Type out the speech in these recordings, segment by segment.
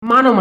मानव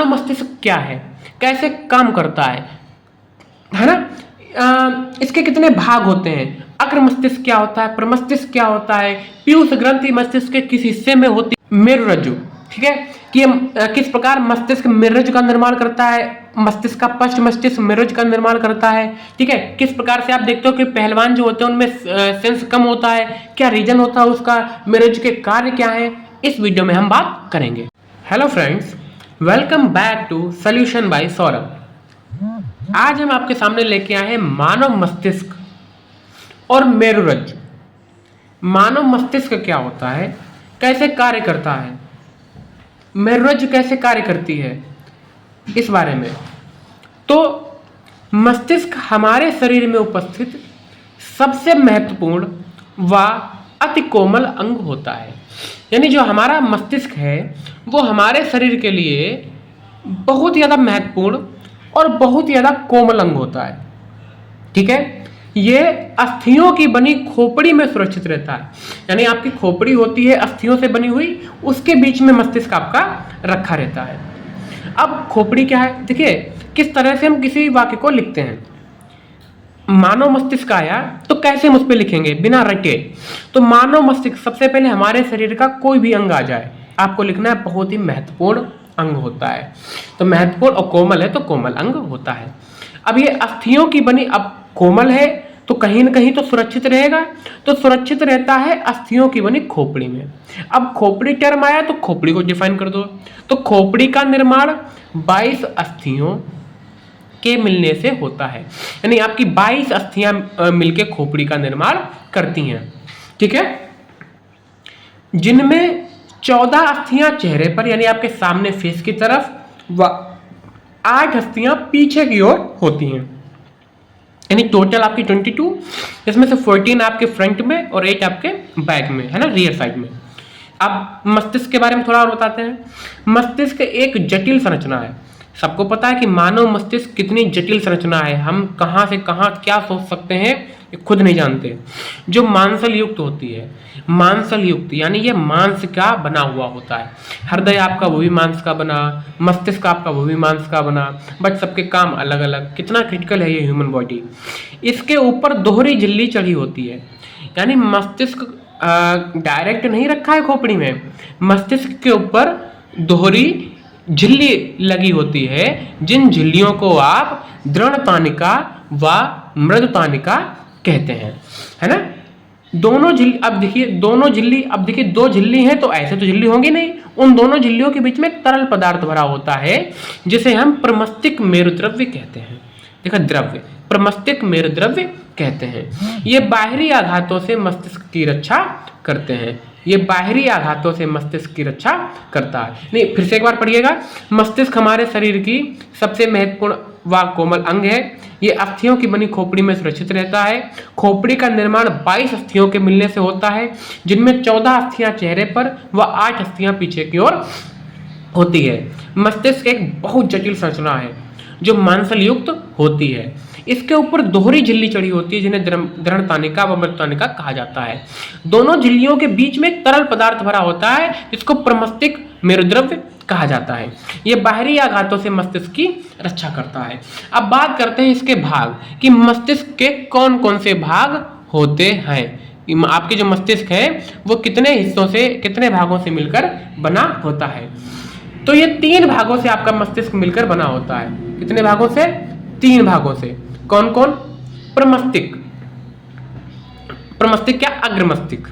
मस्तिष्क क्या है, कैसे काम करता है ना। इसके कितने भाग होते हैं, अग्र मस्तिष्क क्या होता है, प्रमस्तिष्क क्या होता है, पीयूष ग्रंथि मस्तिष्क के किस हिस्से में होती है, मेरुरज्जु। ठीक है कि किस प्रकार मस्तिष्क मेरुरज्जु का निर्माण करता है, मस्तिष्क का पश्च मस्तिष्क मेरुरज्जु का निर्माण करता है। ठीक है, किस प्रकार से आप देखते हो कि पहलवान जो होते हैं उनमें सेंस कम होता है, क्या रीजन होता है उसका, मेरुरज्जु के कार्य क्या है, इस वीडियो में हम बात करेंगे। Hello friends, welcome back to solution by Saurabh. आज हम आपके सामने लेके आए हैं मानव मस्तिष्क और मेरुरज्जु। मानव मस्तिष्क क्या होता है, कैसे कार्य करता है, मेरुरज्जु कैसे कार्य करती है, इस बारे में। तो मस्तिष्क हमारे शरीर में उपस्थित सबसे महत्वपूर्ण व अति कोमल अंग होता है। यानी जो हमारा मस्तिष्क है वो हमारे शरीर के लिए बहुत ज़्यादा महत्वपूर्ण और बहुत ज़्यादा कोमल अंग होता है। ठीक है, ये अस्थियों की बनी खोपड़ी में सुरक्षित रहता है। यानी आपकी खोपड़ी होती है अस्थियों से बनी हुई, उसके बीच में मस्तिष्क आपका रखा रहता है। अब खोपड़ी क्या है, देखिए किस तरह से हम किसी वाक्य को लिखते हैं। मानव मस्तिष्क आया तो कैसे हम उस पर लिखेंगे बिना रटे। तो मानव मस्तिष्क सबसे पहले हमारे शरीर का कोई भी अंग आ जाए आपको लिखना है, बहुत ही महत्वपूर्ण अंग होता है। तो महत्वपूर्ण और कोमल है तो कोमल अंग होता है। अब ये अस्थियों की बनी, अब कोमल है तो कहीं ना कहीं तो सुरक्षित रहेगा, तो सुरक्षित रहता है अस्थियों की बनी खोपड़ी में। अब खोपड़ी टर्म आया तो खोपड़ी को डिफाइन कर दो। तो खोपड़ी का निर्माण 22 अस्थियों के मिलने से होता है। यानी आपकी 22 अस्थियां मिलके खोपड़ी का निर्माण करती हैं। ठीक है, जिनमें 14 अस्थियां चेहरे पर यानी आपके सामने फेस की तरफ व 8 अस्थियां पीछे की ओर होती हैं। यानी टोटल आपकी 22, इसमें से 14 आपके फ्रंट में और 8 आपके बैक में, है ना, रियर साइड में। अब मस्तिष्क के बारे में थोड़ा और बताते हैं। मस्तिष्क एक जटिल संरचना है। सबको पता है कि मानव मस्तिष्क कितनी जटिल संरचना है, हम कहाँ से कहाँ क्या सोच सकते हैं ये खुद नहीं जानते। जो मांसल युक्त होती है, मांसल युक्त यानी ये मांस का बना हुआ होता है। हृदय आपका वो भी मांस का बना, मस्तिष्क आपका वो भी मांस का बना, बट सबके काम अलग अलग। कितना क्रिटिकल है ये ह्यूमन बॉडी। इसके ऊपर दोहरी झिल्ली चढ़ी होती है। यानी मस्तिष्क डायरेक्ट नहीं रखा है खोपड़ी में, मस्तिष्क के ऊपर दोहरी झिल्ली लगी होती है, जिन झिल्लियों को आप दृढ़ तानिका व मृदु तानिका कहते हैं, है ना। दोनों झिल्ली, अब देखिए दोनों झिल्ली, अब देखिए दो झिल्ली हैं तो ऐसे तो झिल्ली होंगी नहीं, उन दोनों झिल्लियों के बीच में तरल पदार्थ भरा होता है जिसे हम प्रमस्तिष्क मेरुद्रव्य कहते हैं। देखा, द्रव्य प्रमस्तिष्क मेरुद्रव्य कहते हैं। ये बाहरी आघातों से मस्तिष्क की रक्षा करते हैं। ये बाहरी आघातों से मस्तिष्क की रक्षा करता है। नहीं, फिर से एक बार पढ़िएगा। मस्तिष्क हमारे शरीर की सबसे महत्वपूर्ण व कोमल अंग है। ये अस्थियों की बनी खोपड़ी में सुरक्षित रहता है। खोपड़ी का निर्माण 22 अस्थियों के मिलने से होता है, जिनमें 14 अस्थियां चेहरे पर व 8 अस्थियां पीछे की ओर होती है। मस्तिष्क एक बहुत जटिल संरचना है जो मांसल युक्त होती है। इसके ऊपर दोहरी झिल्ली चढ़ी होती है जिन्हें दृढ़ तानिका व मृदु तानिका कहा जाता है। दोनों झिल्लियों के बीच में एक तरल पदार्थ भरा होता है जिसको प्रमस्तिष्क मेरुद्रव्य कहा जाता है। यह बाहरी आघातों से मस्तिष्क की रक्षा करता है। अब बात करते हैं इसके भाग कि मस्तिष्क के कौन कौन से भाग होते हैं। आपके जो मस्तिष्क है वो कितने हिस्सों से, कितने भागों से मिलकर बना होता है। तो ये 3 भागों से आपका मस्तिष्क मिलकर बना होता है। कितने भागों से? 3 भागों से। कौन कौन? प्रमस्तिष्क, प्रमस्तिष्क क्या? अग्र मस्तिष्क।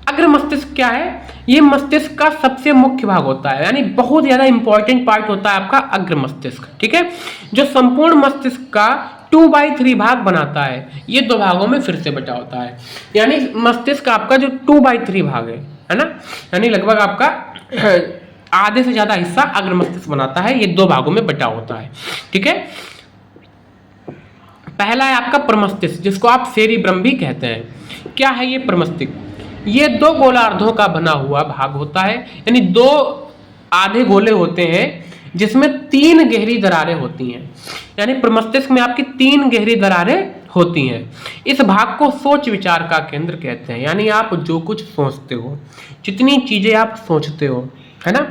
अग्र मस्तिष्क क्या है? ये मस्तिष्क का सबसे मुख्य भाग होता है, यानी बहुत ज्यादा इंपॉर्टेंट पार्ट होता है आपका अग्र मस्तिष्क। ठीक है, जो संपूर्ण मस्तिष्क का 2/3 भाग बनाता है। ये 2 भागों में फिर से बटा होता है। यानी मस्तिष्क आपका जो 2/3 भाग है ना, यानी लगभग आपका आधे से ज्यादा हिस्सा अग्र मस्तिष्क बनाता है। ये 2 भागों में बटा होता है। ठीक है, पहला है आपका प्रमस्तिष्क, जिसको आप सेरिब्रम भी कहते हैं। क्या है ये प्रमस्तिष्क? ये 2 गोलार्धों का बना हुआ भाग होता है, यानी 2 आधे गोले होते हैं जिसमें 3 गहरी दरारें होती हैं। यानी प्रमस्तिष्क में आपकी 3 गहरी दरारें होती हैं। इस भाग को सोच विचार का केंद्र कहते हैं। यानी आप जो कुछ सोचते हो, जितनी चीजें आप सोचते हो, है ना,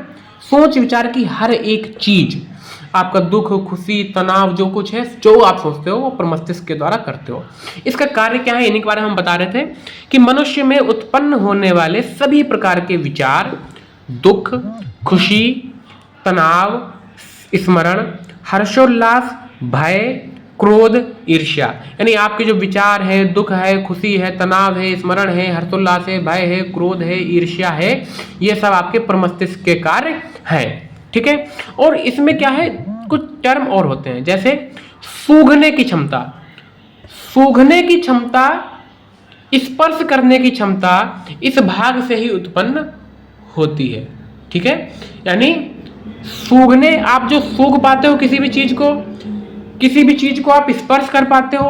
सोच विचार की हर एक चीज, आपका दुख, खुशी, तनाव, जो कुछ है, जो आप सोचते हो वो प्रमस्तिष्क के द्वारा करते हो। इसका कार्य क्या है, इन्हीं के बारे में हम बता रहे थे कि मनुष्य में उत्पन्न होने वाले सभी प्रकार के विचार, दुख, खुशी, तनाव, स्मरण, हर्षोल्लास, भय, क्रोध, ईर्ष्या, यानी आपके जो विचार है, दुख है, खुशी है, तनाव है, स्मरण है, हर्षोल्लास है, भय है, क्रोध है, ईर्ष्या है, ये सब आपके प्रमस्तिष्क के कार्य हैं। ठीक है। और इसमें क्या है, कुछ टर्म और होते हैं, जैसे सूंघने की क्षमता, सूंघने की क्षमता, स्पर्श करने की क्षमता इस भाग से ही उत्पन्न होती है। ठीक है। यानी सूंघने, आप जो सूंघ पाते हो किसी भी चीज को, किसी भी चीज को आप स्पर्श कर पाते हो,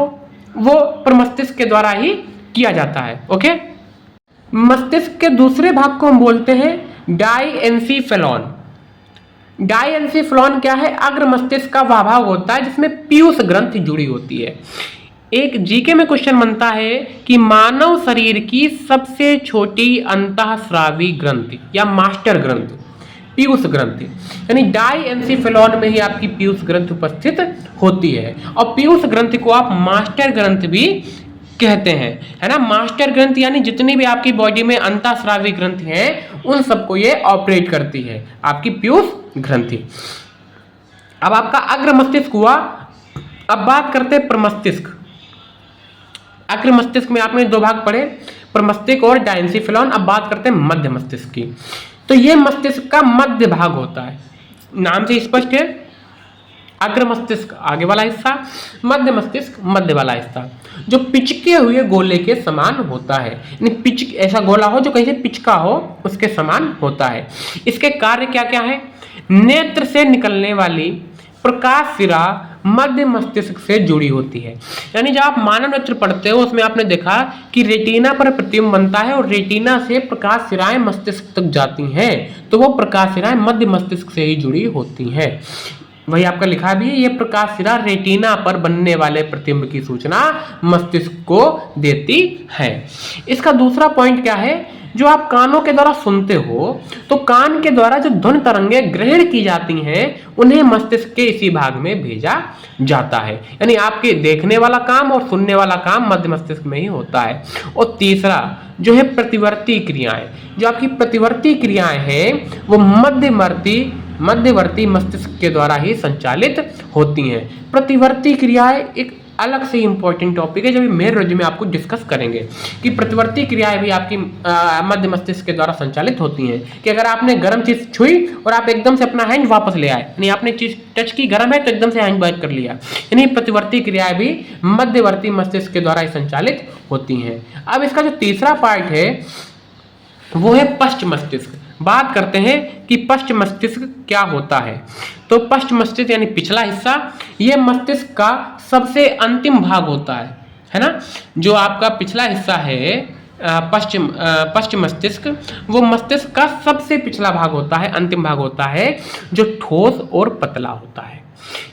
वो प्रमस्तिष्क के द्वारा ही किया जाता है। ओके। मस्तिष्क के दूसरे भाग को हम बोलते हैं डाइएन्सीफेलॉन। डाइएन्सीफेलॉन क्या है, अग्र मस्तिष्क का वह भाग होता है जिसमें पीयूष ग्रंथि जुड़ी होती है। एक जीके में क्वेश्चन बनता है कि मानव शरीर की सबसे छोटी अंतःस्रावी ग्रंथि या मास्टर ग्रंथि पीयूष ग्रंथि, यानी डाइएन्सीफेलॉन में ही आपकी पीयूष ग्रंथि उपस्थित होती है। और पीयूष ग्रंथि को आप मास्टर ग्रंथि भी कहते हैं, है ना। मास्टर ग्रंथि यानी जितनी भी आपकी बॉडी में अंतःस्रावी ग्रंथि हैं उन सबको ये ऑपरेट करती है, आपकी पीयूष ग्रंथि। अब आपका अग्र मस्तिष्क हुआ। अब बात करते हैं प्रमस्तिष्क। अग्र मस्तिष्क में आपने दो भाग पढ़े, प्रमस्तिष्क और डाइएन्सीफेलॉन। अब बात करते हैं मध्य मस्तिष्क की। तो ये मस्तिष्क का मध्य भाग होता है, नाम से स्पष्ट है। अग्र मस्तिष्क आगे वाला हिस्सा, मध्य मस्तिष्क मध्य वाला हिस्सा, जो पिचके हुए गोले के समान होता है, यानी पिच ऐसा गोला हो जो कहीं से पिचका हो उसके समान होता है। इसके कार्य क्या क्या है, नेत्र से निकलने वाली प्रकाश सिरा मध्य मस्तिष्क से जुड़ी होती है। यानी जब आप मानव नेत्र पढ़ते हो उसमें आपने देखा कि रेटिना पर प्रतिबिंब बनता है और रेटिना से प्रकाश सिराएं मस्तिष्क तक जाती हैं, तो वो प्रकाश सिराएं मध्य मस्तिष्क से ही जुड़ी होती हैं। वही आपका लिखा भी है, ये प्रकाश सिरा रेटिना पर बनने वाले प्रतिबिंब की सूचना मस्तिष्क को देती है। इसका दूसरा पॉइंट क्या है, जो आप कानों के द्वारा सुनते हो तो कान के द्वारा जो ध्वनि तरंगे ग्रहण की जाती हैं उन्हें मस्तिष्क के इसी भाग में भेजा जाता है। यानी आपके देखने वाला काम और सुनने वाला काम मध्य मस्तिष्क में ही होता है। और तीसरा जो है प्रतिवर्ती क्रियाएं, जो आपकी प्रतिवर्ती क्रियाएं हैं वो मध्यवर्ती मस्तिष्क के द्वारा ही संचालित होती हैं। प्रतिवर्ती क्रियाएं एक अलग से इंपॉर्टेंट टॉपिक है, जब मेरुरज्जु में आपको डिस्कस करेंगे कि प्रतिवर्ती क्रियाएं भी आपकी मध्य मस्तिष्क के द्वारा संचालित होती हैं। कि अगर आपने गर्म चीज छुई और आप एकदम से अपना हैंड वापस ले आए, यानी आपने चीज टच की गर्म है तो एकदम से हैंड बैक कर लिया, यानी प्रतिवर्ती क्रियाएं भी मध्यवर्ती मस्तिष्क के द्वारा ही संचालित होती हैं। अब इसका जो तीसरा पार्ट है वो है पश्च मस्तिष्क। बात करते हैं कि पश्च मस्तिष्क क्या होता है। तो पश्च मस्तिष्क यानी पिछला हिस्सा, ये मस्तिष्क का सबसे अंतिम भाग होता है ना। जो आपका पिछला हिस्सा है पश्च मस्तिष्क, वो मस्तिष्क का सबसे पिछला भाग होता है, अंतिम भाग होता है, जो ठोस और पतला होता है।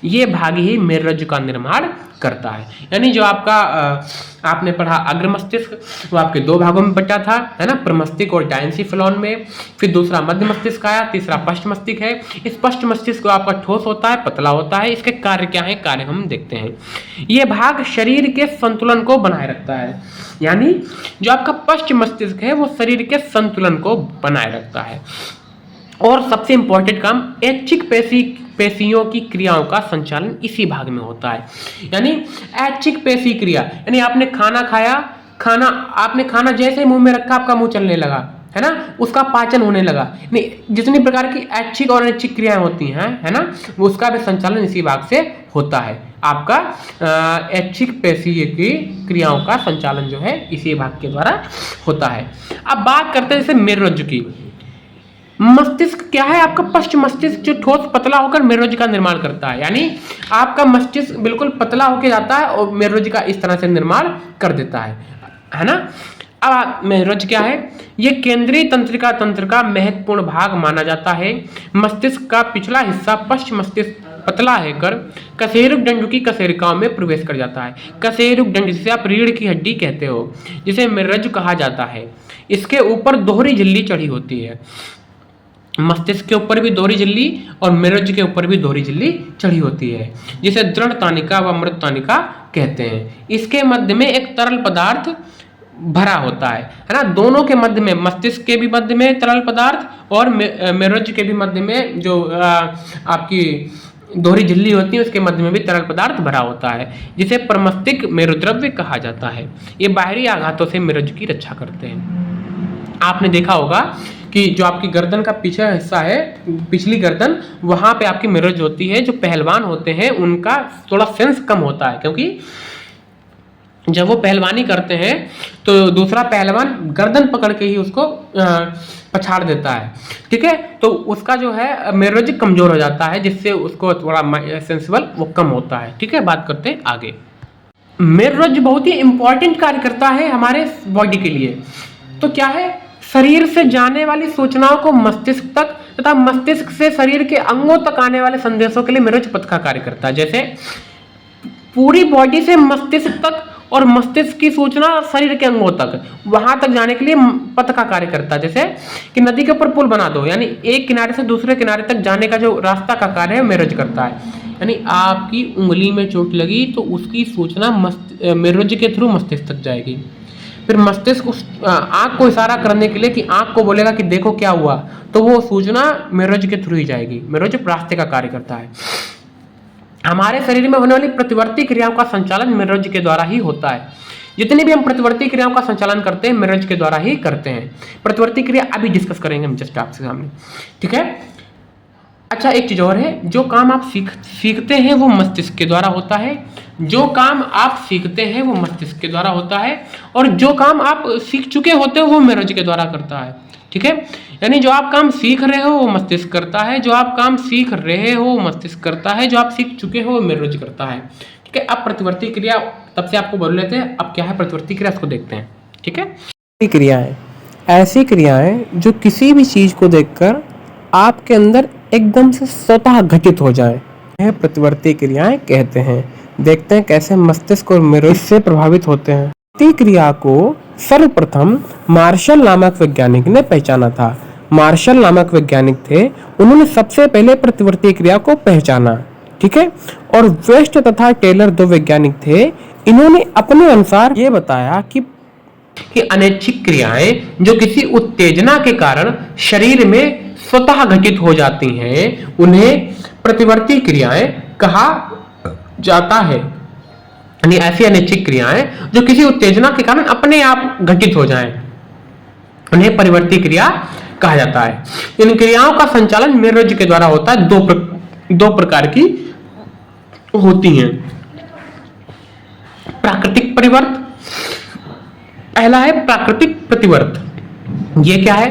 ये भाग ही मेरुरज्जु का निर्माण करता है। यानी जो आपका आपने पढ़ा अग्र मस्तिष्क, वो आपके दो भागों में बटा था, है ना, प्रमस्तिष्क और डाइएन्सीफेलॉन में। फिर दूसरा मध्य मस्तिष्क आया, तीसरा पश्च मस्तिष्क है। इस पश्च मस्तिष्क को आपका ठोस होता है, पतला होता है। इसके कार्य क्या है, कार्य हम देखते हैं। ये भाग शरीर के संतुलन को बनाए रखता है, यानी जो आपका पश्च मस्तिष्क है वो शरीर के संतुलन को बनाए रखता है। और सबसे इंपॉर्टेंट काम ऐच्छिक पेशियों की क्रियाओं का संचालन इसी भाग में होता है। यानी ऐच्छिक पेशी क्रिया, यानी आपने खाना खाया, आपने खाना जैसे मुंह में रखा आपका मुंह चलने लगा, है ना, उसका पाचन होने लगा। जितनी प्रकार की ऐच्छिक और अनैच्छिक क्रियाएं होती हैं, है ना, उसका भी संचालन इसी भाग से होता है। आपका ऐच्छिक पेशीय की क्रियाओं का संचालन जो है इसी भाग के द्वारा होता है। अब बात करते हैं जैसे मेरुरज्जु की। मस्तिष्क क्या है, आपका पश्च मस्तिष्क जो ठोस पतला होकर मेरुरज्जु का निर्माण करता है। यानी आपका मस्तिष्क बिल्कुल पतला होकर जाता है और मेरुरज्जु का इस तरह से निर्माण कर देता है ना। अब मेरुरज्जु क्या है, ये केंद्रीय तंत्रिका तंत्र का महत्वपूर्ण भाग माना जाता है। मस्तिष्क का पिछला हिस्सा पश्च मस्तिष्क पतला होकर कशेरुक दंड की कशेरुकाओं में प्रवेश कर जाता है। कशेरुक दंड जिसे आप रीढ़ की हड्डी कहते हो, जिसे मेरुरज्जु कहा जाता है, इसके ऊपर दोहरी झिल्ली चढ़ी होती है। मस्तिष्क के ऊपर भी दोहरी झिल्ली और मेरुज्ज के ऊपर भी दोहरी झिल्ली चढ़ी होती है, जिसे दृढ़ तानिका व मृत तानिका कहते हैं। इसके मध्य में एक तरल पदार्थ भरा होता है ना। दोनों के मध्य में, मस्तिष्क के भी मध्य में तरल पदार्थ और मेरुज्ज के भी मध्य में जो आपकी दोहरी झिल्ली होती है उसके मध्य में भी तरल पदार्थ भरा होता है, जिसे प्रमस्तिक मेरुद्रव्य कहा जाता है। ये बाहरी आघातों से मेरुज्ज की रक्षा करते हैं। आपने देखा होगा कि जो आपकी गर्दन का पीछे हिस्सा है, पिछली गर्दन, वहां पे आपकी मेरुज्ज होती है। जो पहलवान होते हैं उनका थोड़ा सेंस कम होता है, क्योंकि जब वो पहलवानी करते हैं तो दूसरा पहलवान गर्दन पकड़ के ही उसको पछाड़ देता है, ठीक है। तो उसका जो है मेरुज्ज कमजोर हो जाता है, जिससे उसको थोड़ा सेंसिबल वो कम होता है, ठीक है। बात करते हैं आगे। मेरुज्ज बहुत ही इंपॉर्टेंट कार्य करता है हमारे बॉडी के लिए। तो क्या है, शरीर से जाने वाली सूचनाओं को मस्तिष्क तक तथा मस्तिष्क से शरीर के अंगों तक आने वाले संदेशों के लिए मेरुज्ज पथ का कार्य करता है। जैसे पूरी बॉडी से मस्तिष्क तक और मस्तिष्क की सूचना शरीर के अंगों तक, वहां तक जाने के लिए पथ का कार्य करता है। जैसे कि नदी के ऊपर पुल बना दो, यानी एक किनारे से दूसरे किनारे तक जाने का जो रास्ता का कार्य है मेरुज्ज करता है। यानी आपकी उंगली में चोट लगी तो उसकी सूचना मेरुज्ज के थ्रू मस्तिष्क तक जाएगी। फिर मस्तिष्क उस आंख को इशारा करने के लिए कि आंख को बोलेगा कि देखो क्या हुआ, तो वो सूचना मेरुज्ज के थ्रू ही जाएगी। मेरुज्ज रास्ते का कार्य करता है। हमारे शरीर में होने वाली प्रतिवर्ती क्रियाओं का संचालन मेरुज्ज के द्वारा ही होता है। जितनी भी हम प्रतिवर्ती क्रियाओं का संचालन करते हैं मेरुज्ज के द्वारा ही करते हैं। प्रतिवर्ती क्रिया अभी डिस्कस करेंगे हम जस्ट आपके सामने, ठीक है। अच्छा, एक चीज और है, जो काम आप सीखते हैं वो मस्तिष्क के द्वारा होता है। जो काम आप सीखते हैं वो मस्तिष्क के द्वारा होता है, और जो काम आप सीख चुके होते हो वो मेरुज्ज के द्वारा करता है, ठीक है। यानी जो आप काम सीख रहे हो वो मस्तिष्क करता है, जो आप काम सीख रहे हो वो मस्तिष्क करता है, जो आप सीख चुके हो वो मेरुज्ज करता है, ठीक है। अब प्रतिवर्ती क्रिया, तब से आपको बोल लेते हैं अब क्या है प्रतिवर्ती क्रिया, उसको देखते हैं, ठीक है। क्रियाएं ऐसी क्रियाएं जो किसी भी चीज को देखकर आपके अंदर एकदम से स्वतः घटित हो जाए, यह प्रतिवर्ती क्रियाएं कहते हैं। देखते हैं कैसे मस्तिष्क और मेरुज्ज से प्रभावित होते हैं। प्रतिवर्ती क्रिया को सर्वप्रथम मार्शल नामक वैज्ञानिक ने पहचाना था। मार्शल नामक वैज्ञानिक थे, उन्होंने सबसे पहले प्रतिवर्ती क्रिया को पहचाना, ठीक है। और वेस्ट तथा टेलर दो वैज्ञानिक थे, इन्होंने अपने अनुसार ये बताया कि अनैच्छिक क्रियाएं जो किसी उत्तेजना के कारण शरीर में स्वतः घटित हो जाती हैं उन्हें प्रतिवर्ती क्रियाएं कहा जाता है। यानी ऐसी अनैच्छिक क्रियाएं जो किसी उत्तेजना के कारण अपने आप घटित हो जाएं उन्हें परिवर्ती क्रिया कहा जाता है। इन क्रियाओं का संचालन मेरुज्ज के द्वारा होता है। दो प्रकार की होती हैं। प्राकृतिक परिवर्त, पहला है प्राकृतिक प्रतिवर्त। ये क्या है?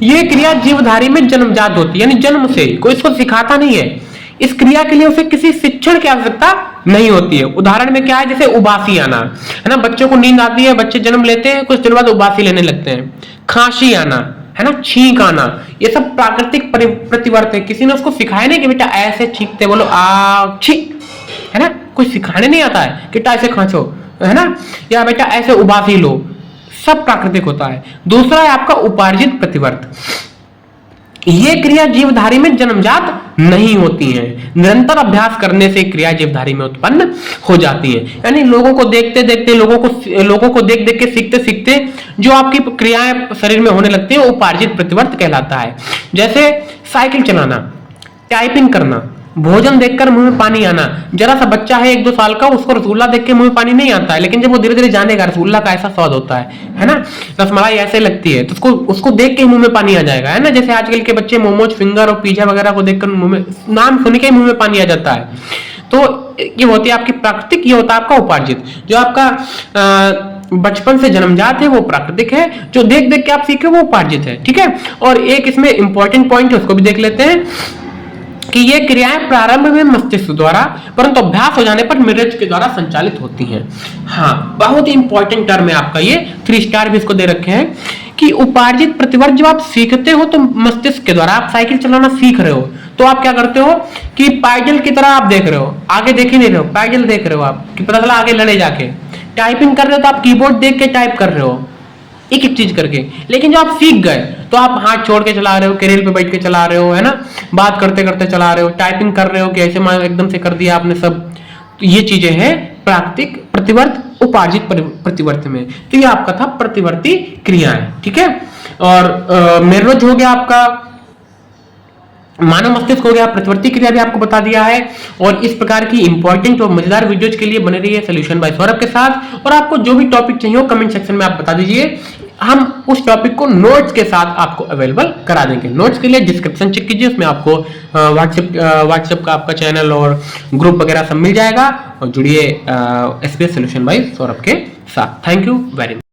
ये क्रिया जीवधारी में जन्मजात होती है, यानी जन्म से, कोई इसको सिखाता नहीं है। इस क्रिया के लिए उसे किसी शिक्षण की आवश्यकता नहीं होती है। उदाहरण में क्या है, जैसे उबासी आना है ना, बच्चों को नींद आती है, बच्चे जन्म लेते हैं, कुछ देर बाद उबासी लेने लगते हैं। खांसी आना है ना, छींक आना, ये सब प्राकृतिक प्रतिवर्त है। किसी ने उसको सिखाया नहीं कि बेटा ऐसे छींकते बोलो आ छींक, है ना, कुछ सिखाने नहीं आता है कि बेटा ऐसे खांचो, है ना, या बेटा ऐसे उबासी लो, सब प्राकृतिक होता है। दूसरा है आपका उपार्जित प्रतिवर्त। ये क्रिया जीवधारी में जन्मजात नहीं होती है, निरंतर अभ्यास करने से क्रिया जीवधारी में उत्पन्न हो जाती है। यानी लोगों को देखते देखते, लोगों को देख देख के सीखते सीखते जो आपकी क्रियाएं शरीर में होने लगती है, उपार्जित प्रतिवर्त कहलाता है। जैसे साइकिल चलाना, टाइपिंग करना, भोजन देखकर मुंह में पानी आना। जरा सा बच्चा है 1-2 साल का, उसको रसगुल्ला देख के मुंह में पानी नहीं आता है, लेकिन जब वो धीरे धीरे जानेगा रसगुल्ला का ऐसा स्वाद होता है ना, रसमलाई ऐसे लगती है, तो उसको देख के मुंह में पानी आ जाएगा, है ना। जैसे आजकल के बच्चे मोमोज, फिंगर और पिज्जा वगैरह को देखकर मुंह में, नाम सुन के मुंह में पानी आ जाता है। तो ये होती है आपकी प्राकृतिक, ये होता है आपका उपार्जित। जो आपका बचपन से जन्मजात है वो प्राकृतिक है, जो देख देख के आप सीखे वो उपार्जित है, ठीक है। और एक इसमें इंपॉर्टेंट पॉइंट है, उसको भी देख लेते हैं कि ये क्रियाएं प्रारंभ में मस्तिष्क द्वारा, परंतु अभ्यास हो जाने पर मेरुज्ज के द्वारा संचालित होती हैं। हाँ, बहुत ही इंपॉर्टेंट टर्म है आपका ये, 3 स्टार भी इसको दे रखे हैं कि उपार्जित प्रतिवर्त जब आप सीखते हो तो मस्तिष्क के द्वारा, आप साइकिल चलाना सीख रहे हो तो आप क्या करते हो कि पाइडल की तरह आप देख रहे हो, आगे देख ही नहीं रहे हो, पाइडल देख रहे हो आप कि पता चला आगे लड़े जाके। टाइपिंग कर रहे हो तो आप कीबोर्ड देख के टाइप कर रहे हो, एक एक चीज करके। लेकिन जब आप सीख गए तो आप हाथ छोड़ के चला रहे हो, कैरियर पे बैठ के चला रहे हो, है ना, बात करते करते चला रहे हो, टाइपिंग कर रहे हो कि ऐसे मान एकदम से कर दिया आपने सब। तो ये चीजें हैं प्राकृतिक प्रतिवर्त उपार्जित प्रतिवर्त में। तो ये आपका था प्रतिवर्ती क्रियाएं, ठीक है। और मेरुरज्ज हो गया आपका, मानव मस्तिष्क हो गया, प्रतिवर्ती क्रिया भी आपको बता दिया है। और इस प्रकार की इंपॉर्टेंट और मजेदार वीडियोज के लिए बने रहिए सोल्यूशन बाय सौरभ के साथ। और आपको जो भी टॉपिक चाहिए हो कमेंट सेक्शन में आप बता दीजिए, हम उस टॉपिक को नोट्स के साथ आपको अवेलेबल करा देंगे। नोट्स के लिए डिस्क्रिप्शन चेक कीजिए, उसमें आपको व्हाट्सएप का आपका चैनल और ग्रुप वगैरह सब मिल जाएगा। और जुड़िए एसपीएस सोल्यूशन बाय सौरभ के साथ। Thank you very much.